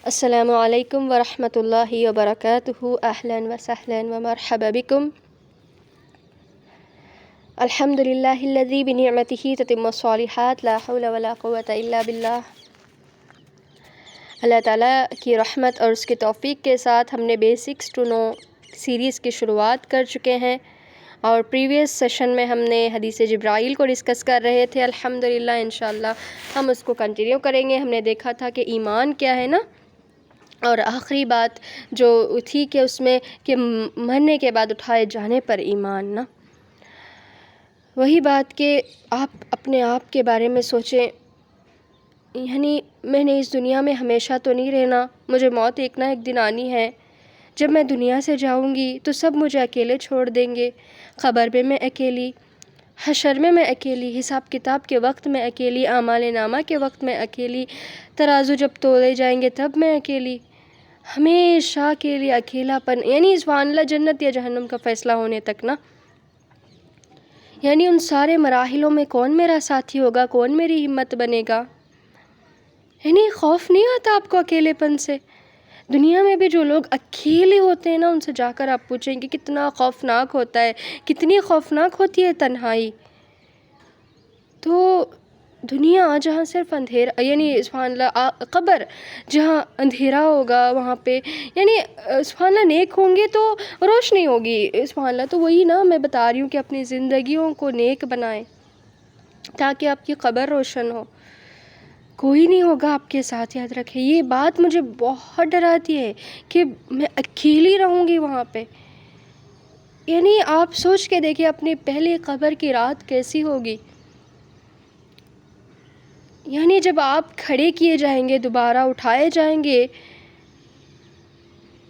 السلام علیکم ورحمۃ اللہ وبرکاتہ، اہلا وسہلا ومرحبا بکم۔ الحمد للہ الذی بنعمتہ تتم الصالحات، لا حول ولا قوة الا باللہ۔ اللہ تعالیٰ کی رحمت اور اس کی توفیق کے ساتھ ہم نے بیسکس ٹو نو سیریز کی شروعات کر چکے ہیں، اور پریویس سیشن میں ہم نے حدیث جبرائیل کو ڈسکس کر رہے تھے۔ الحمدللہ انشاءاللہ ہم اس کو کنٹینیو کریں گے۔ ہم نے دیکھا تھا کہ ایمان کیا ہے نا، اور آخری بات جو تھی کہ اس میں کہ مرنے کے بعد اٹھائے جانے پر ایمان نا، وہی بات کہ آپ اپنے آپ کے بارے میں سوچیں، یعنی میں نے اس دنیا میں ہمیشہ تو نہیں رہنا، مجھے موت ایک نہ ایک دن آنی ہے۔ جب میں دنیا سے جاؤں گی تو سب مجھے اکیلے چھوڑ دیں گے، قبر میں میں اکیلی، حشر میں اکیلی، حساب کتاب کے وقت میں اکیلی، اعمال نامہ کے وقت میں اکیلی، ترازو جب تولے جائیں گے تب میں اکیلی، ہمیشہ کے لیے اکیلا پن، یعنی سبحان اللہ جنت یا جہنم کا فیصلہ ہونے تک نا، یعنی ان سارے مراحلوں میں کون میرا ساتھی ہوگا، کون میری ہمت بنے گا؟ یعنی خوف نہیں آتا آپ کو اکیلے پن سے؟ دنیا میں بھی جو لوگ اکیلے ہوتے ہیں نا، ان سے جا کر آپ پوچھیں کہ کتنا خوفناک ہوتا ہے، کتنی خوفناک ہوتی ہے تنہائی۔ تو دنیا جہاں صرف اندھیرا، یعنی سبحان اللہ قبر جہاں اندھیرا ہوگا وہاں پہ، یعنی سبحان اللہ نیک ہوں گے تو روشنی ہوگی، سبحان اللہ۔ تو وہی نا میں بتا رہی ہوں کہ اپنی زندگیوں کو نیک بنائیں تاکہ آپ کی قبر روشن ہو۔ کوئی نہیں ہوگا آپ کے ساتھ، یاد رکھیں یہ بات مجھے بہت ڈراتی ہے کہ میں اکیلی رہوں گی وہاں پہ۔ یعنی آپ سوچ کے دیکھیں اپنی پہلی قبر کی رات کیسی ہوگی، یعنی جب آپ کھڑے کیے جائیں گے، دوبارہ اٹھائے جائیں گے،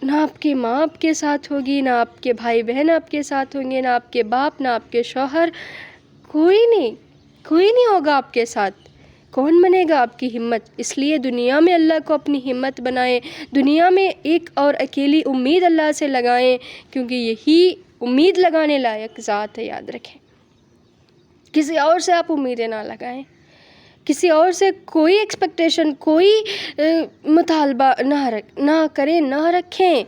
نہ آپ کی ماں آپ کے ساتھ ہوگی، نہ آپ کے بھائی بہن آپ کے ساتھ ہوں گے، نہ آپ کے باپ، نہ آپ کے شوہر، کوئی نہیں ہوگا آپ کے ساتھ۔ کون بنے گا آپ کی ہمت؟ اس لیے دنیا میں اللہ کو اپنی ہمت بنائیں، دنیا میں ایک اور اکیلی امید اللہ سے لگائیں، کیونکہ یہی امید لگانے لائق ذات ہے، یاد رکھیں۔ کسی اور سے آپ امیدیں نہ لگائیں، کسی اور سے کوئی ایکسپیکٹیشن، کوئی مطالبہ نہ کریں، نہ رکھیں،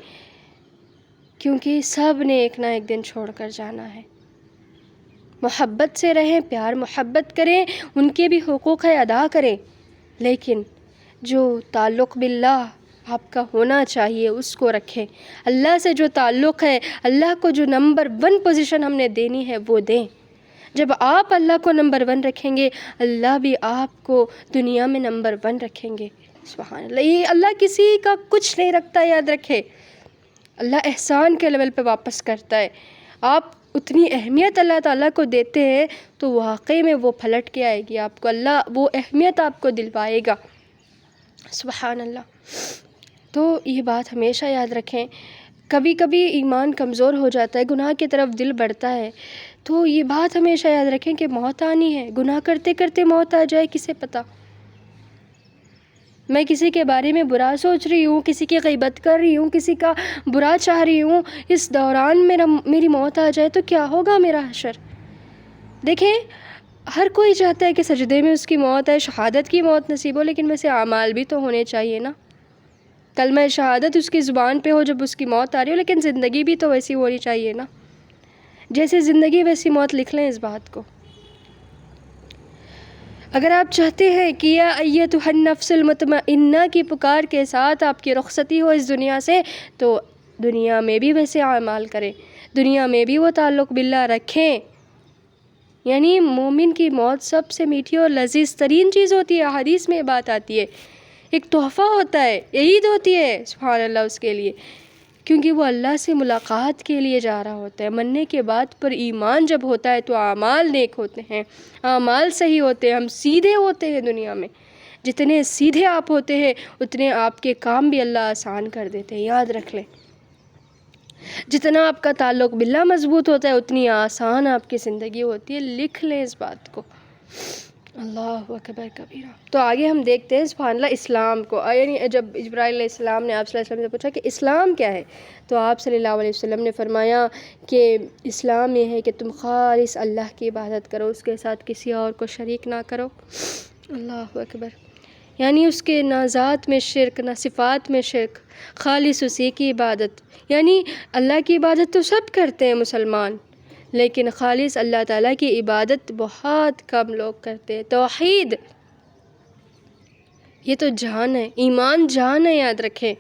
کیونکہ سب نے ایک نہ ایک دن چھوڑ کر جانا ہے۔ محبت سے رہیں، پیار محبت کریں، ان کے بھی حقوق ادا کریں، لیکن جو تعلق باللہ آپ کا ہونا چاہیے اس کو رکھیں۔ اللہ سے جو تعلق ہے، اللہ کو جو نمبر 1 پوزیشن ہم نے دینی ہے وہ دیں۔ جب آپ اللہ کو نمبر 1 رکھیں گے، اللہ بھی آپ کو دنیا میں نمبر 1 رکھیں گے۔ سبحان اللہ، یہ اللہ کسی کا کچھ نہیں رکھتا، یاد رکھے۔ اللہ احسان کے لیول پہ واپس کرتا ہے۔ آپ اتنی اہمیت اللہ تعالیٰ کو دیتے ہیں تو واقعی میں وہ پلٹ کے آئے گی آپ کو، اللہ وہ اہمیت آپ کو دلوائے گا۔ سبحان اللہ۔ تو یہ بات ہمیشہ یاد رکھیں۔ کبھی کبھی ایمان کمزور ہو جاتا ہے، گناہ کی طرف دل بڑھتا ہے، تو یہ بات ہمیشہ یاد رکھیں کہ موت آنی ہے، گناہ کرتے کرتے موت آ جائے کسے پتہ۔ میں کسی کے بارے میں برا سوچ رہی ہوں، کسی کی غیبت کر رہی ہوں، کسی کا برا چاہ رہی ہوں، اس دوران میری موت آ جائے تو کیا ہوگا میرا حشر؟ دیکھیں ہر کوئی چاہتا ہے کہ سجدے میں اس کی موت ہے، شہادت کی موت نصیب ہو، لیکن ویسے اعمال بھی تو ہونے چاہیے نا۔ کلمہ شہادت اس کی زبان پہ ہو جب اس کی موت آ رہی ہو، لیکن زندگی بھی تو ویسی ہونی چاہیے نا۔ جیسے زندگی ویسی موت، لکھ لیں اس بات کو۔ اگر آپ چاہتے ہیں کہ یا ایتھا النفس المطمئنہ کی پکار کے ساتھ آپ کی رخصتی ہو اس دنیا سے، تو دنیا میں بھی ویسے اعمال کریں، دنیا میں بھی وہ تعلق باللہ رکھیں۔ یعنی مومن کی موت سب سے میٹھی اور لذیذ ترین چیز ہوتی ہے، حدیث میں بات آتی ہے، ایک تحفہ ہوتا ہے، عید ہوتی ہے سبحان اللہ اس کے لیے، کیونکہ وہ اللہ سے ملاقات کے لیے جا رہا ہوتا ہے۔ مرنے کے بعد پر ایمان جب ہوتا ہے تو اعمال نیک ہوتے ہیں، اعمال صحیح ہوتے ہیں، ہم سیدھے ہوتے ہیں دنیا میں۔ جتنے سیدھے آپ ہوتے ہیں اتنے آپ کے کام بھی اللہ آسان کر دیتے ہیں، یاد رکھ لیں۔ جتنا آپ کا تعلق باللہ مضبوط ہوتا ہے اتنی آسان آپ کی زندگی ہوتی ہے، لکھ لیں اس بات کو۔ اللہ اکبر کبیرہ۔ تو آگے ہم دیکھتے ہیں سبحان اللہ اسلام کو، یعنی جب جبرائیل علیہ السلام نے آپ صلی اللہ علیہ وسلم سے پوچھا کہ اسلام کیا ہے، تو آپ صلی اللہ علیہ وسلم نے فرمایا کہ اسلام یہ ہے کہ تم خالص اللہ کی عبادت کرو، اس کے ساتھ کسی اور کو شریک نہ کرو۔ اللہ اکبر۔ یعنی اس کے نہ ذات میں شرک نہ صفات میں شرک، خالص اسی کی عبادت. یعنی اللہ کی عبادت تو سب کرتے ہیں مسلمان، لیکن خالص اللہ تعالیٰ کی عبادت بہت کم لوگ کرتے ہیں. توحید یہ تو جان ہے، ایمان جان ہے، یاد رکھیں.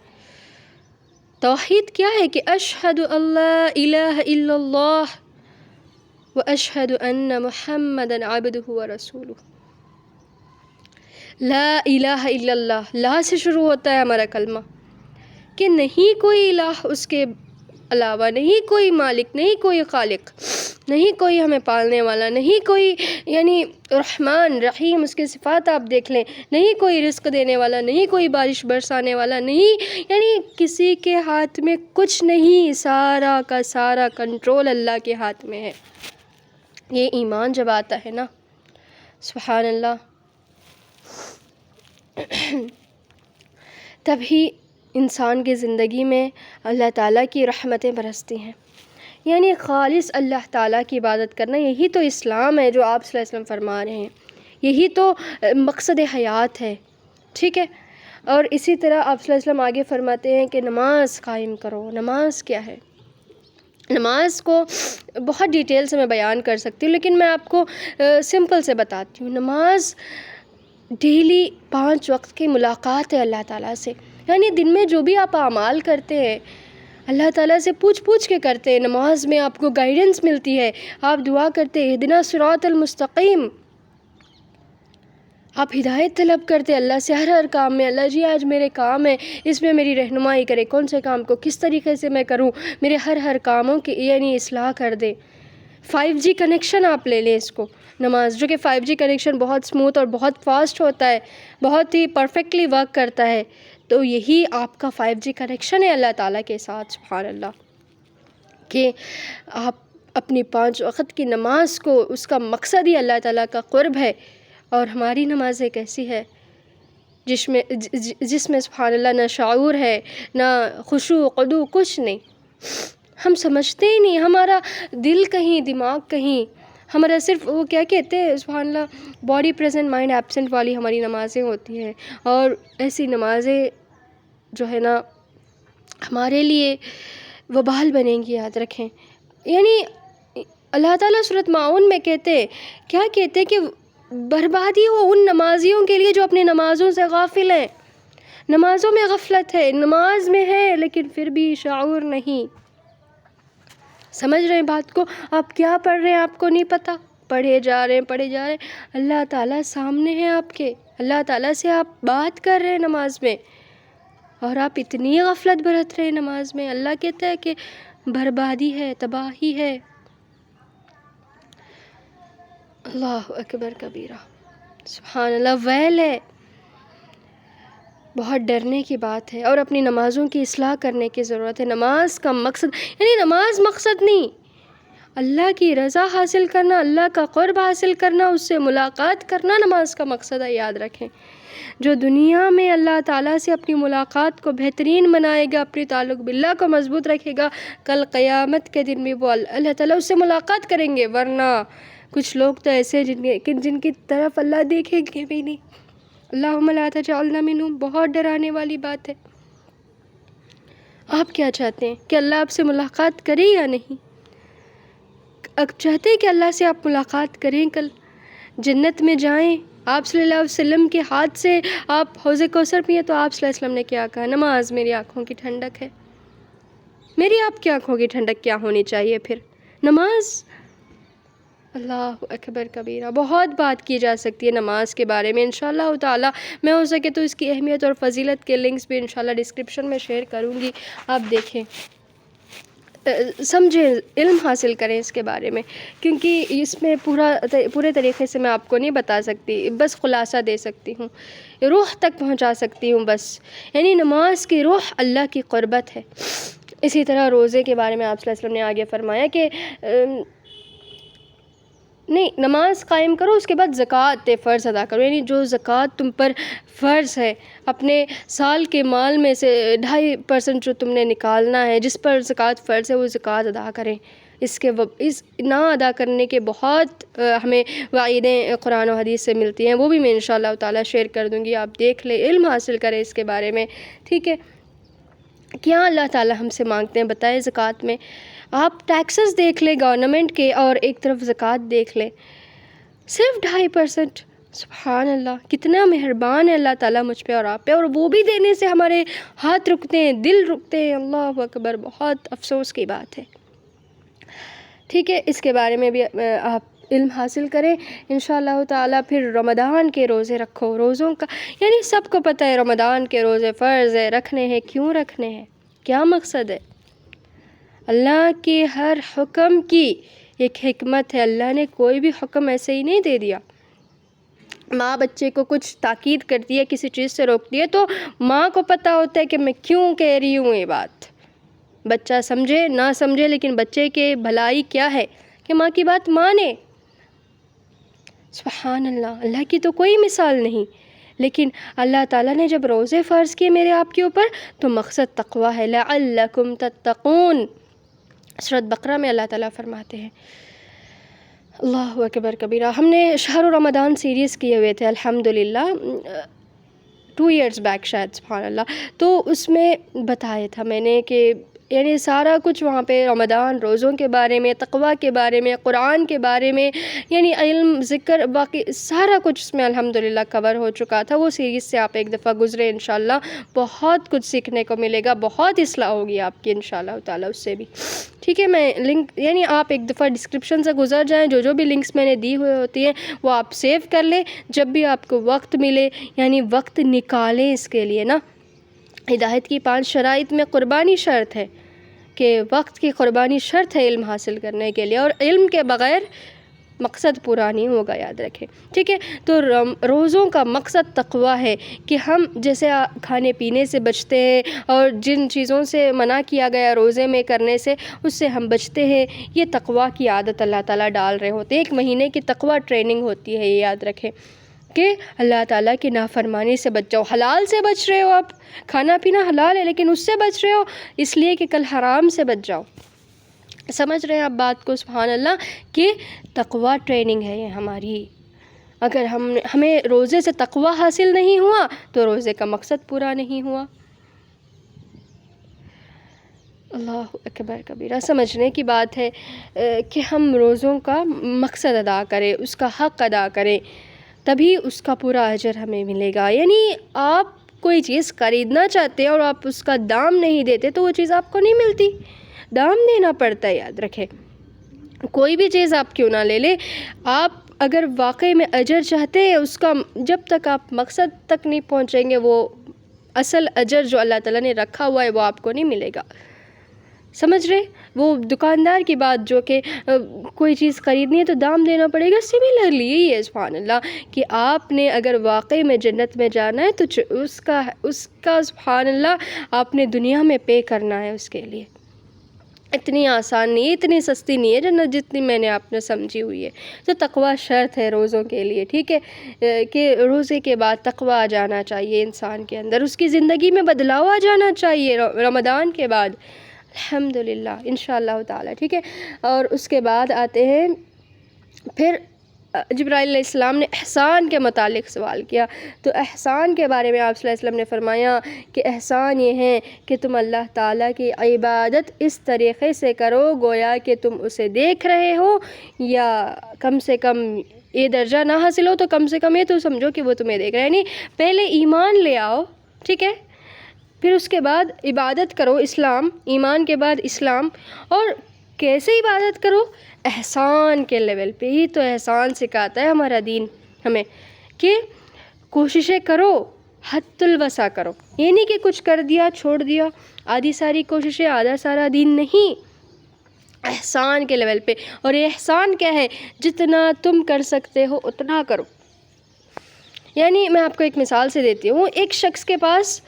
توحید کیا ہے کہ اشہد اللہ الہ الا اللہ و اشہد ان محمد عبدہ و رسولہ. لا الہ الا اللہ، لا سے شروع ہوتا ہے ہمارا کلمہ، کہ نہیں کوئی الہ اس کے علاوہ، نہیں کوئی مالک، نہیں کوئی خالق، نہیں کوئی ہمیں پالنے والا، نہیں کوئی یعنی رحمان رحیم اس کے صفات آپ دیکھ لیں، نہیں کوئی رزق دینے والا، نہیں کوئی بارش برسانے والا، نہیں یعنی کسی کے ہاتھ میں کچھ نہیں، سارا کا سارا کنٹرول اللہ کے ہاتھ میں ہے. یہ ایمان جب آتا ہے نا، سبحان اللہ، تبھی انسان کی زندگی میں اللہ تعالیٰ کی رحمتیں برستی ہیں. یعنی خالص اللہ تعالیٰ کی عبادت کرنا، یہی تو اسلام ہے جو آپ صلی اللہ علیہ وسلم فرما رہے ہیں، یہی تو مقصد حیات ہے. ٹھیک ہے. اور اسی طرح آپ صلی اللہ علیہ وسلم آگے فرماتے ہیں کہ نماز قائم کرو. نماز کیا ہے؟ نماز کو بہت ڈیٹیل سے میں بیان کر سکتی ہوں، لیکن میں آپ کو سمپل سے بتاتی ہوں. نماز ڈیلی 5 وقت کی ملاقات ہے اللہ تعالیٰ سے. یعنی دن میں جو بھی آپ اعمال کرتے ہیں اللہ تعالیٰ سے پوچھ کے کرتے ہیں. نماز میں آپ کو گائیڈنس ملتی ہے، آپ دعا کرتے ہیں اہدنا الصراط المستقیم، آپ ہدایت طلب کرتے اللہ سے ہر کام میں. اللہ جی آج میرے کام ہے، اس میں میری رہنمائی کرے، کون سے کام کو کس طریقے سے میں کروں، میرے ہر کاموں کی یعنی اصلاح کر دے. 5G کنیکشن آپ لے لیں اس کو، نماز، جو کہ 5G کنیکشن بہت سموتھ اور بہت فاسٹ ہوتا ہے، بہت ہی پرفیکٹلی ورک کرتا ہے. تو یہی آپ کا 5G کنیکشن ہے اللہ تعالیٰ کے ساتھ. سبحان اللہ، کہ آپ اپنی 5 وقت کی نماز کو، اس کا مقصد ہی اللہ تعالیٰ کا قرب ہے. اور ہماری نمازیں کیسی ہے جس میں سبحان اللہ نہ شعور ہے، نہ خشوع خضوع، کچھ نہیں. ہم سمجھتے ہی نہیں، ہمارا دل کہیں، دماغ کہیں، ہمارا صرف وہ کیا کہتے ہیں سبحان اللہ، باڈی پریزنٹ مائنڈ ایبسنٹ والی ہماری نمازیں ہوتی ہیں. اور ایسی نمازیں جو ہے نا ہمارے لیے وبال بنیں گی، یاد رکھیں. یعنی اللہ تعالیٰ سورۃ ماؤن میں کہتے ہیں، کیا کہتے ہیں کہ بربادی ہو ان نمازیوں کے لیے جو اپنی نمازوں سے غافل ہیں. نمازوں میں غفلت ہے، نماز میں ہے لیکن پھر بھی شعور نہیں. سمجھ رہے ہیں بات کو؟ آپ کیا پڑھ رہے ہیں آپ کو نہیں پتہ، پڑھے جا رہے ہیں. اللہ تعالیٰ سامنے ہیں آپ کے، اللہ تعالیٰ سے آپ بات کر رہے ہیں نماز میں، اور آپ اتنی غفلت برت رہے ہیں نماز میں. اللہ کہتا ہے کہ بربادی ہے، تباہی ہے. اللہ اکبر کبیرہ، سبحان اللہ، ویل ہے. بہت ڈرنے کی بات ہے، اور اپنی نمازوں کی اصلاح کرنے کی ضرورت ہے. نماز کا مقصد یعنی نماز مقصد نہیں، اللہ کی رضا حاصل کرنا، اللہ کا قرب حاصل کرنا، اس سے ملاقات کرنا نماز کا مقصد ہے. یاد رکھیں، جو دنیا میں اللہ تعالیٰ سے اپنی ملاقات کو بہترین بنائے گا، اپنی تعلق باللہ کو مضبوط رکھے گا، کل قیامت کے دن بھی وہ اللہ تعالیٰ اس سے ملاقات کریں گے. ورنہ کچھ لوگ تو ایسے جن کی طرف اللہ دیکھیں گے بھی نہیں. اللہم لا تجعلنا منہم. بہت ڈرانے والی بات ہے. آپ کیا چاہتے ہیں کہ اللہ آپ سے ملاقات کرے یا نہیں؟ آپ چاہتے ہیں کہ اللہ سے آپ ملاقات کریں، کل جنت میں جائیں، آپ صلی اللہ علیہ وسلم کے ہاتھ سے آپ حوض کوثر پئیں؟ تو آپ صلی اللہ علیہ وسلم نے کیا کہا؟ نماز میری آنکھوں کی ٹھنڈک ہے. میری آپ کی آنکھوں کی ٹھنڈک کیا ہونی چاہیے پھر؟ نماز. اللہ اکبر کبیرہ. بہت بات کی جا سکتی ہے نماز کے بارے میں. انشاءاللہ تعالی میں ہو سکے تو اس کی اہمیت اور فضیلت کے لنکس بھی انشاءاللہ ڈسکرپشن میں شیئر کروں گی. آپ دیکھیں، سمجھیں، علم حاصل کریں اس کے بارے میں، کیونکہ اس میں پورے طریقے سے میں آپ کو نہیں بتا سکتی، بس خلاصہ دے سکتی ہوں، روح تک پہنچا سکتی ہوں بس. یعنی نماز کی روح اللہ کی قربت ہے. اسی طرح روزے کے بارے میں آپ صلی اللہ علیہ وسلم نے آگے فرمایا کہ نہیں، نماز قائم کرو، اس کے بعد زکوٰۃ فرض ادا کرو. یعنی جو زکوٰۃ تم پر فرض ہے، اپنے سال کے مال میں سے 2.5% جو تم نے نکالنا ہے، جس پر زکوٰۃ فرض ہے وہ زکوٰۃ ادا کریں. اس نہ ادا کرنے کے بہت ہمیں وعیدیں قرآن و حدیث سے ملتی ہیں، وہ بھی میں انشاءاللہ تعالیٰ شیئر کر دوں گی، آپ دیکھ لیں، علم حاصل کریں اس کے بارے میں، ٹھیک ہے۔ کیا اللہ تعالیٰ ہم سے مانگتے ہیں بتائیں زکوٰۃ میں؟ آپ ٹیکسز دیکھ لیں گورنمنٹ کے اور ایک طرف زکوٰۃ دیکھ لیں، صرف 2.5%۔ سبحان اللہ، کتنا مہربان ہے اللہ تعالیٰ مجھ پہ اور آپ پہ، اور وہ بھی دینے سے ہمارے ہاتھ رکتے ہیں، دل رکتے ہیں، اللہ اکبر، بہت افسوس کی بات ہے، ٹھیک ہے۔ اس کے بارے میں بھی آپ علم حاصل کریں انشاءاللہ تعالیٰ۔ پھر رمضان کے روزے رکھو، روزوں کا یعنی سب کو پتہ ہے رمضان کے روزے فرض ہے، رکھنے ہیں، کیوں رکھنے ہیں، کیا مقصد ہے؟ اللہ کے ہر حکم کی ایک حکمت ہے، اللہ نے کوئی بھی حکم ایسے ہی نہیں دے دیا۔ ماں بچے کو کچھ تاکید کرتی ہے، کسی چیز سے روکتی ہے، تو ماں کو پتہ ہوتا ہے کہ میں کیوں کہہ رہی ہوں یہ بات، بچہ سمجھے نہ سمجھے، لیکن بچے کے بھلائی کیا ہے کہ ماں کی بات مانے۔ سبحان اللہ، اللہ کی تو کوئی مثال نہیں، لیکن اللہ تعالیٰ نے جب روزے فرض کیے میرے آپ کے اوپر تو مقصد تقویٰ ہے، لعلکم تتقون، سورۃ بقرہ میں اللہ تعالیٰ فرماتے ہیں۔ اللہ اکبر کبیرہ۔ ہم نے شہر رمضان سیریز کیے ہوئے تھے الحمدللہ 2 ایئرز بیک شاید، سبحان اللہ، تو اس میں بتایا تھا میں نے کہ یعنی سارا کچھ وہاں پہ رمضان، روزوں کے بارے میں، تقویٰ کے بارے میں، قرآن کے بارے میں، یعنی علم، ذکر، باقی سارا کچھ اس میں الحمدللہ کور ہو چکا تھا۔ وہ سیریز سے آپ ایک دفعہ گزرے انشاءاللہ، بہت کچھ سیکھنے کو ملے گا، بہت اصلاح ہوگی آپ کی انشاءاللہ تعالیٰ اس سے بھی، ٹھیک ہے۔ میں لنک یعنی آپ ایک دفعہ ڈسکرپشن سے گزر جائیں، جو بھی لنکس میں نے دی ہوئے ہوتی ہیں وہ آپ سیو کر لیں، جب بھی آپ کو وقت ملے، یعنی وقت نکالیں اس کے لیے نا۔ ہدایت کی 5 شرائط میں قربانی شرط ہے، کہ وقت کی قربانی شرط ہے علم حاصل کرنے کے لیے، اور علم کے بغیر مقصد پورا نہیں ہوگا، یاد رکھیں، ٹھیک ہے۔ تو روزوں کا مقصد تقویٰ ہے کہ ہم جیسے کھانے پینے سے بچتے ہیں اور جن چیزوں سے منع کیا گیا روزے میں کرنے سے اس سے ہم بچتے ہیں، یہ تقویٰ کی عادت اللہ تعالیٰ ڈال رہے ہوتے ہیں۔ 1 مہینے کی تقویٰ ٹریننگ ہوتی ہے، یہ یاد رکھیں کہ اللہ تعالیٰ کی نافرمانی سے بچ جاؤ۔ حلال سے بچ رہے ہو، آپ کھانا پینا حلال ہے لیکن اس سے بچ رہے ہو اس لیے کہ کل حرام سے بچ جاؤ۔ سمجھ رہے ہیں آپ بات کو؟ سبحان اللہ، کہ تقویٰ ٹریننگ ہے یہ ہماری۔ اگر ہمیں روزے سے تقویٰ حاصل نہیں ہوا تو روزے کا مقصد پورا نہیں ہوا۔ اللہ اکبر کبیرہ، سمجھنے کی بات ہے کہ ہم روزوں کا مقصد ادا کریں، اس کا حق ادا کریں، تبھی اس کا پورا اجر ہمیں ملے گا۔ یعنی آپ کوئی چیز خریدنا چاہتے ہیں اور آپ اس کا دام نہیں دیتے تو وہ چیز آپ کو نہیں ملتی، دام دینا پڑتا ہے، یاد رکھیں۔ کوئی بھی چیز آپ کیوں نہ لے لیں، آپ اگر واقعی میں اجر چاہتے ہیں، اس کا جب تک آپ مقصد تک نہیں پہنچیں گے، وہ اصل اجر جو اللہ تعالیٰ نے رکھا ہوا ہے وہ آپ کو نہیں ملے گا۔ سمجھ رہے؟ وہ دکاندار کی بات جو کہ کوئی چیز خریدنی ہے تو دام دینا پڑے گا، سملرلی یہی ہے سبحان اللہ کہ آپ نے اگر واقعی میں جنت میں جانا ہے تو اس کا سبحان اللہ آپ نے دنیا میں پے کرنا ہے اس کے لیے۔ اتنی آسان نہیں ہے، اتنی سستی نہیں ہے جنت جتنی میں نے آپ نے سمجھی ہوئی ہے۔ تو تقویٰ شرط ہے روزوں کے لیے، ٹھیک ہے، کہ روزے کے بعد تقویٰ آ جانا چاہیے انسان کے اندر، اس کی زندگی میں بدلاؤ آ جانا چاہیے رمضان کے بعد، الحمدللہ انشاءاللہ تعالی، ٹھیک ہے۔ اور اس کے بعد آتے ہیں پھر جبرائیل علیہ السلام نے احسان کے متعلق سوال کیا، تو احسان کے بارے میں آپ صلی اللہ علیہ وسلم نے فرمایا کہ احسان یہ ہے کہ تم اللہ تعالیٰ کی عبادت اس طریقے سے کرو گویا کہ تم اسے دیکھ رہے ہو، یا کم سے کم یہ درجہ نہ حاصل ہو تو کم سے کم یہ تو سمجھو کہ وہ تمہیں دیکھ رہے ہیں۔ یعنی پہلے ایمان لے آؤ، ٹھیک ہے، پھر اس کے بعد عبادت کرو، اسلام، ایمان کے بعد اسلام، اور کیسے عبادت کرو؟ احسان کے لیول پہ ہی تو احسان سکھاتا ہے ہمارا دین ہمیں، کہ کوششیں کرو، حد الوسع کرو، یہ نہیں کہ کچھ کر دیا چھوڑ دیا، آدھی ساری کوششیں آدھا سارا دین نہیں، احسان کے لیول پہ۔ اور یہ احسان کیا ہے؟ جتنا تم کر سکتے ہو اتنا کرو۔ یعنی میں آپ کو ایک مثال سے دیتی ہوں، ایک شخص کے پاس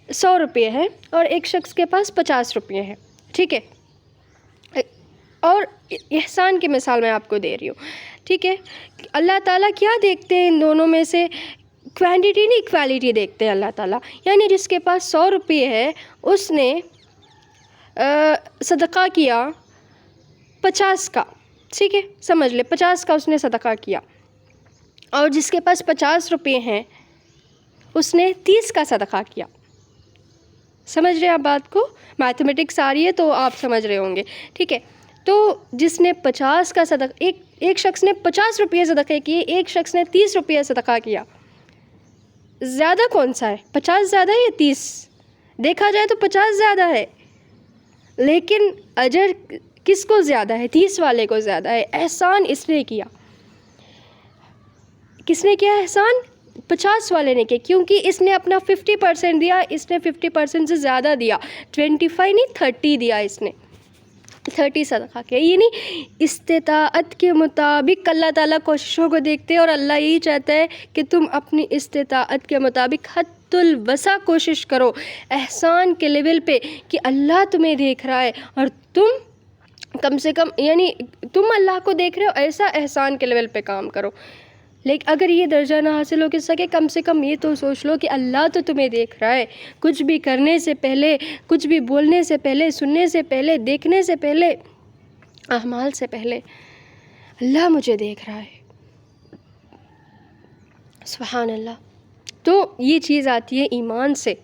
100 روپے ہیں اور ایک شخص کے پاس 50 روپے ہیں، ٹھیک ہے، اور احسان کی مثال میں آپ کو دے رہی ہوں، ٹھیک ہے۔ اللہ تعالیٰ کیا دیکھتے ہیں ان دونوں میں سے؟ کوانٹٹی نہیں، کوالٹی دیکھتے ہیں اللہ تعالیٰ۔ یعنی جس کے پاس 100 روپے ہے اس نے صدقہ کیا 50 کا، ٹھیک ہے، سمجھ لے 50 کا اس نے صدقہ کیا، اور جس کے پاس 50 روپے ہیں اس نے 30 کا صدقہ کیا. سمجھ رہے ہیں آپ بات کو؟ میتھمیٹکس آ رہی ہے تو آپ سمجھ رہے ہوں گے، ٹھیک ہے. تو جس نے 50 کا صدقہ، ایک شخص نے 50 روپے صدقے کیے، ایک شخص نے 30 روپے صدقہ کیا، زیادہ کون سا ہے؟ 50 زیادہ ہے یا 30؟ دیکھا جائے تو 50 زیادہ ہے، لیکن اجر کس کو زیادہ ہے؟ 30 والے کو زیادہ ہے. احسان اس نے کیا. کس نے کیا احسان؟ 50 والے نے کیا، کیونکہ اس نے اپنا 50% دیا، اس نے 50% سے زیادہ دیا، 25 نہیں 30 دیا، اس نے 30 صدقہ کیا. یعنی استطاعت کے مطابق اللہ تعالیٰ کوششوں کو دیکھتے ہیں، اور اللہ یہی چاہتا ہے کہ تم اپنی استطاعت کے مطابق حد الوسع کوشش کرو احسان کے لیول پہ، کہ اللہ تمہیں دیکھ رہا ہے اور تم کم سے کم، یعنی تم اللہ کو دیکھ رہے ہو، ایسا احسان کے لیول پہ کام کرو. لیکن اگر یہ درجہ نہ حاصل ہو سکے، کم سے کم یہ تو سوچ لو کہ اللہ تو تمہیں دیکھ رہا ہے. کچھ بھی کرنے سے پہلے، کچھ بھی بولنے سے پہلے، سننے سے پہلے، دیکھنے سے پہلے، اعمال سے پہلے اللہ مجھے دیکھ رہا ہے. سبحان اللہ. تو یہ چیز آتی ہے ایمان سے،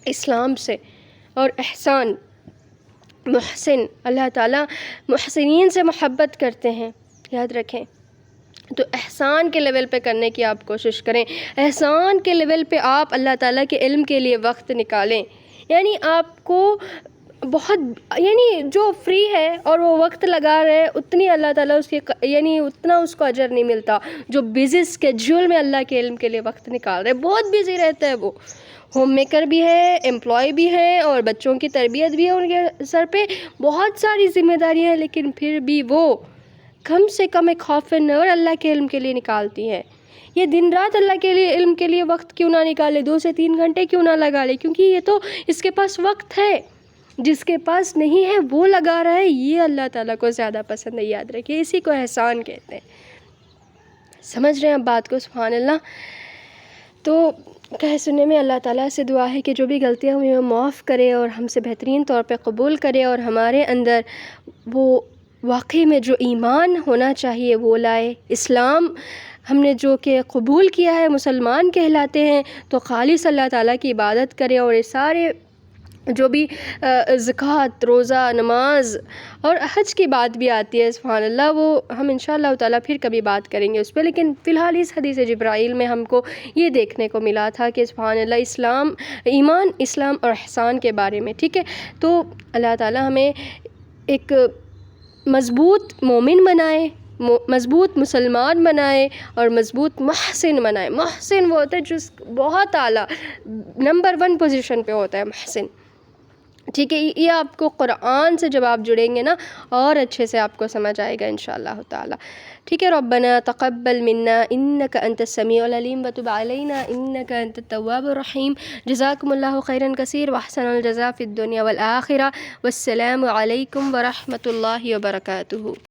اسلام سے. اور احسان، محسن، اللہ تعالیٰ محسنین سے محبت کرتے ہیں، یاد رکھیں. تو احسان کے لیول پہ کرنے کی آپ کوشش کریں. احسان کے لیول پہ آپ اللہ تعالیٰ کے علم کے لیے وقت نکالیں. یعنی آپ کو بہت، یعنی جو فری ہے اور وہ وقت لگا رہے، اتنی اللہ تعالیٰ اس کے، یعنی اتنا اس کو اجر نہیں ملتا جو بزی اسکیڈول میں اللہ کے علم کے لیے وقت نکال رہے. بہت بزی رہتا ہے، وہ ہوم میکر بھی ہے، امپلائی بھی ہے، اور بچوں کی تربیت بھی ہے ان کے سر پہ، بہت ساری ذمہ داریاں ہیں، لیکن پھر بھی وہ کم سے کم ایک ہاف این آور اللہ کے علم کے لیے نکالتی ہے. یہ دن رات اللہ کے لیے، علم کے لیے وقت کیوں نہ نکالے، 2 سے 3 گھنٹے کیوں نہ لگا لے، کیونکہ یہ تو اس کے پاس وقت ہے. جس کے پاس نہیں ہے وہ لگا رہا ہے، یہ اللہ تعالیٰ کو زیادہ پسند ہے. یاد رکھیے، اسی کو احسان کہتے ہیں. سمجھ رہے ہیں آپ بات کو؟ سبحان اللہ. تو کہے سننے میں اللہ تعالیٰ سے دعا ہے کہ جو بھی غلطیاں ہوئی ہیں معاف کرے، اور ہم سے بہترین طور پہ قبول کرے، اور ہمارے اندر وہ واقعی میں جو ایمان ہونا چاہیے وہ لائے. اسلام ہم نے جو کہ قبول کیا ہے، مسلمان کہلاتے ہیں، تو خالص اللہ تعالیٰ کی عبادت کریں. اور یہ سارے جو بھی زکوٰۃ، روزہ، نماز اور حج کی بات بھی آتی ہے، سبحان اللہ، وہ ہم انشاءاللہ تعالیٰ پھر کبھی بات کریں گے اس پہ. لیکن فی الحال اس حدیث جبرائیل میں ہم کو یہ دیکھنے کو ملا تھا کہ سبحان اللہ، اسلام، ایمان، اسلام اور احسان کے بارے میں، ٹھیک ہے. تو اللہ تعالیٰ ہمیں ایک مضبوط مومن بنائے، مضبوط مسلمان بنائے، اور مضبوط محسن بنائے. محسن وہ ہوتا ہے جو بہت اعلیٰ نمبر 1 پوزیشن پہ ہوتا ہے، محسن، ٹھیک ہے. یہ آپ کو قرآن سے جب آپ جڑیں گے نا، اور اچھے سے آپ کو سمجھ آئے گا انشاءاللہ تعالی. ٹھیک ہے. ربنا تقبل منا انک انت السمیع العلیم وتب علینا انک انت التواب الرحیم. جزاکم اللہ خیرا کثیر واحسن الجزاء فی الدنیا والآخرہ. والسلام علیکم ورحمۃ اللہ وبرکاتہ.